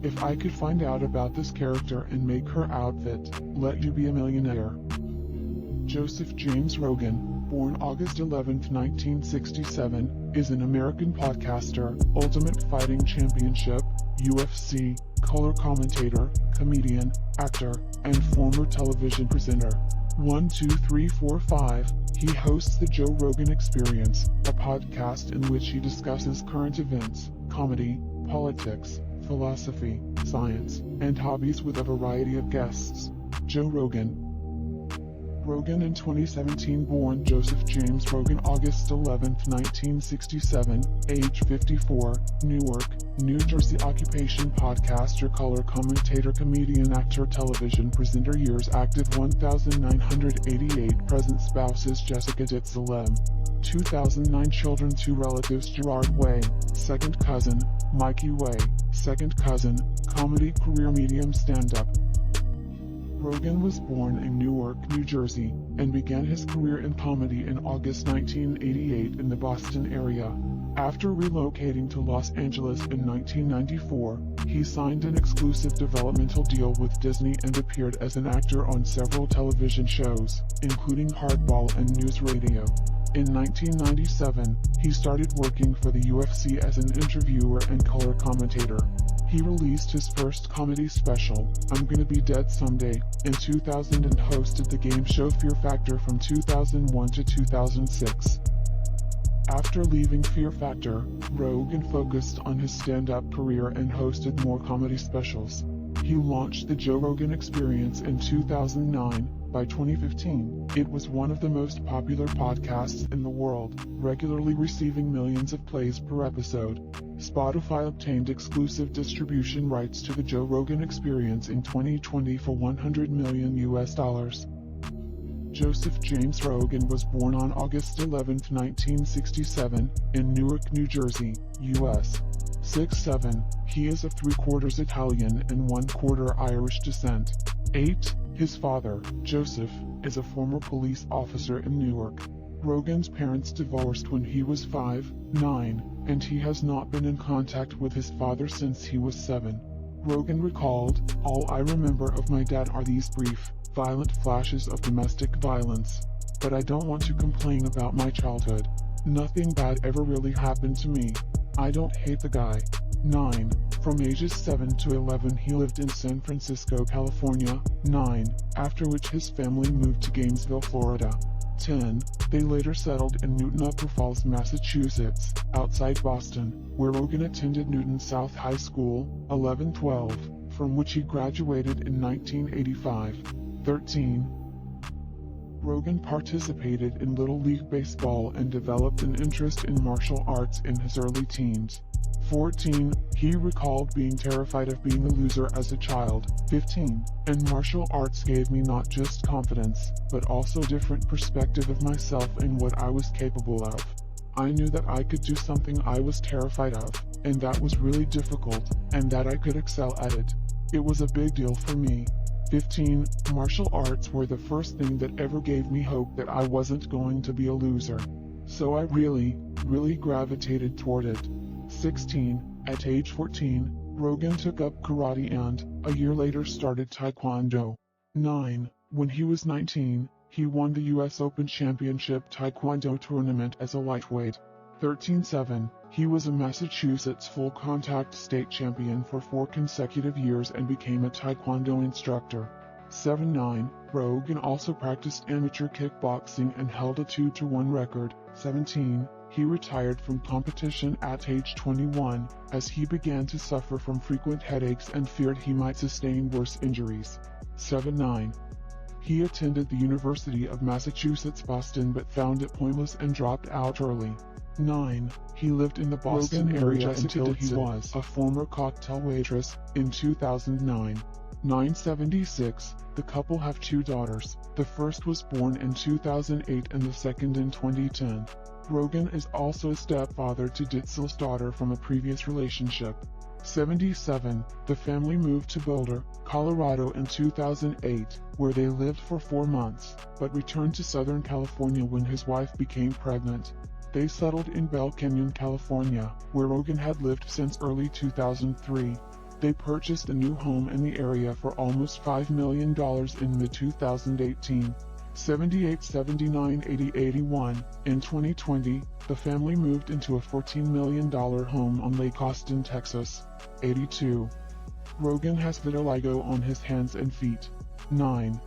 If I could find out about this character and make her outfit, let you be a millionaire. Joseph James Rogan, born August 11, 1967, is an American podcaster, Ultimate Fighting Championship, UFC, color commentator, comedian, actor, and former television presenter. 1, 2, 3, 4, 5, he hosts The Joe Rogan Experience, a podcast in which he discusses current events, comedy, politics, philosophy, science, and hobbies with a variety of guests. Joe Rogan. Rogan in 2017 born Joseph James Rogan August 11, 1967, age 54, Newark, New Jersey. Occupation podcaster, color commentator, comedian, actor, television presenter. Years active 1988. Present spouses Jessica Ditzalem. 2009 children. 2 relatives Gerard Way, second cousin, Mikey Way, second cousin, comedy career medium stand-up. Rogan was born in Newark, New Jersey, and began his career in comedy in August 1988 in the Boston area. After relocating to Los Angeles in 1994, he signed an exclusive developmental deal with Disney and appeared as an actor on several television shows, including Hardball and News Radio. In 1997, he started working for the UFC as an interviewer and color commentator. He released his first comedy special, I'm Gonna Be Dead Someday, in 2000 and hosted the game show Fear Factor from 2001 to 2006. After leaving Fear Factor, Rogan focused on his stand-up career and hosted more comedy specials. He launched The Joe Rogan Experience in 2009. By 2015, it was one of the most popular podcasts in the world, regularly receiving millions of plays per episode. Spotify obtained exclusive distribution rights to The Joe Rogan Experience in 2020 for $100 million. Joseph James Rogan was born on August 11, 1967, in Newark, New Jersey, U.S. 6'7", he is of 3/4 Italian and 1/4 Irish descent. 8. His father, Joseph, is a former police officer in Newark. Rogan's parents divorced when he was 9, and he has not been in contact with his father since he was 7. Rogan recalled, "All I remember of my dad are these brief, violent flashes of domestic violence. But I don't want to complain about my childhood. Nothing bad ever really happened to me. I don't hate the guy." 9. From ages 7 to 11 he lived in San Francisco, California. 9. After which his family moved to Gainesville, Florida. 10. They later settled in Newton Upper Falls, Massachusetts, outside Boston, where Rogan attended Newton South High School, 11-12, from which he graduated in 1985. 13. Rogan participated in Little League Baseball and developed an interest in martial arts in his early teens. 14. He recalled being terrified of being a loser as a child. 15. And martial arts gave me not just confidence, but also different perspective of myself and what I was capable of. I knew that I could do something I was terrified of, and that was really difficult, and that I could excel at it. It was a big deal for me. 15. Martial arts were the first thing that ever gave me hope that I wasn't going to be a loser. So I really gravitated toward it. 16. At age 14, Rogan took up karate and, a year later, started taekwondo. 9. When he was 19, he won the U.S. Open Championship Taekwondo tournament as a lightweight. 13-7. He was a Massachusetts full-contact state champion for 4 consecutive years and became a Taekwondo instructor. 7-9. Rogan also practiced amateur kickboxing and held a 2-1 record. 17. He retired from competition at age 21, as he began to suffer from frequent headaches and feared he might sustain worse injuries. 7-9. He attended the University of Massachusetts Boston but found it pointless and dropped out early. 9. He lived in the Boston area until he was a former cocktail waitress, in 2009. 976. The couple have 2 daughters. The first was born in 2008 and the second in 2010. Rogan is also a stepfather to Ditzel's daughter from a previous relationship. 77. The family moved to Boulder, Colorado in 2008, where they lived for 4 months, but returned to Southern California when his wife became pregnant. They settled in Bell Canyon, California, where Rogan had lived since early 2003. They purchased a new home in the area for almost $5 million in mid-2018. 78, 79, 80, 81. In 2020, the family moved into a $14 million home on Lake Austin, Texas. 82. Rogan has vitiligo on his hands and feet. 9.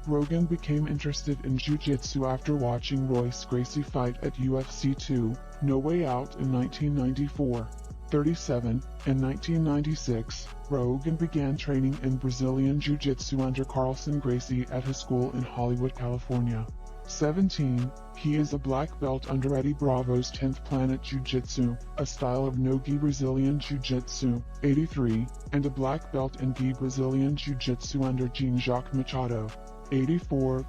Rogan became interested in jiu-jitsu after watching Royce Gracie fight at UFC 2, No Way Out in 1994. 37. In 1996, Rogan began training in Brazilian Jiu-Jitsu under Carlson Gracie at his school in Hollywood, California. 17. He is a black belt under Eddie Bravo's 10th Planet Jiu-Jitsu, a style of no-gi Brazilian Jiu-Jitsu. 83. And a black belt in gi Brazilian Jiu-Jitsu under Jean-Jacques Machado. 84.